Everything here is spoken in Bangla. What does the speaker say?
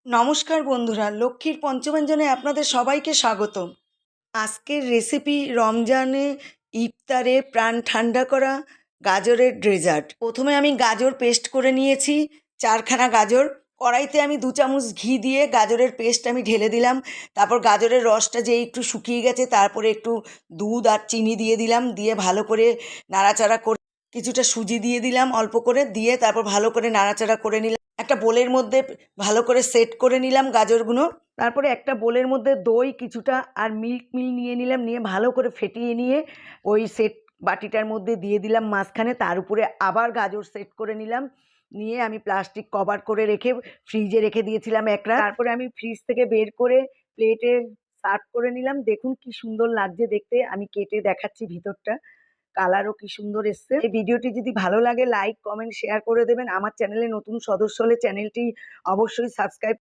নমস্কার বন্ধুরা, লক্ষ্মীর পঞ্চব্যঞ্জনে আপনাদের সবাইকে স্বাগত। আজকের রেসিপি রমজানে ইফতারে প্রাণ ঠান্ডা করা গাজরের ডেজার্ট। প্রথমে আমি গাজর পেস্ট করে নিয়েছি, 4খানা গাজর। কড়াইতে আমি 2 চামচ ঘি দিয়ে গাজরের পেস্ট আমি ঢেলে দিলাম। তারপর গাজরের রসটা যেই একটু শুকিয়ে গেছে, তারপরে একটু দুধ আর চিনি দিয়ে দিলাম, দিয়ে ভালো করে নাড়াচাড়া করে কিছুটা সুজি দিয়ে দিলাম অল্প করে, দিয়ে তারপর ভালো করে নাড়াচাড়া করে নিলাম। একটা বোলের মধ্যে ভালো করে সেট করে নিলাম গাজরগুলো। তারপরে একটা বোলের মধ্যে দই কিছুটা আর মিল্ক নিয়ে নিলাম, নিয়ে ভালো করে ফেটিয়ে নিয়ে ওই সেট বাটিটার মধ্যে দিয়ে দিলাম মাঝখানে। তার উপরে আবার গাজর সেট করে নিলাম, নিয়ে আমি প্লাস্টিক কভার করে রেখে ফ্রিজে রেখে দিয়েছিলাম এক রাত। তারপরে আমি ফ্রিজ থেকে বের করে প্লেটে সার্ভ করে নিলাম। দেখুন কি সুন্দর লাগছে দেখতে, আমি কেটে দেখাচ্ছি ভিতরটা। কালারও কি সুন্দর এসছে। এই ভিডিওটি যদি ভালো লাগে লাইক, কমেন্ট, শেয়ার করে দেবেন। আমার চ্যানেলে নতুন সদস্য হলে চ্যানেলটি অবশ্যই সাবস্ক্রাইব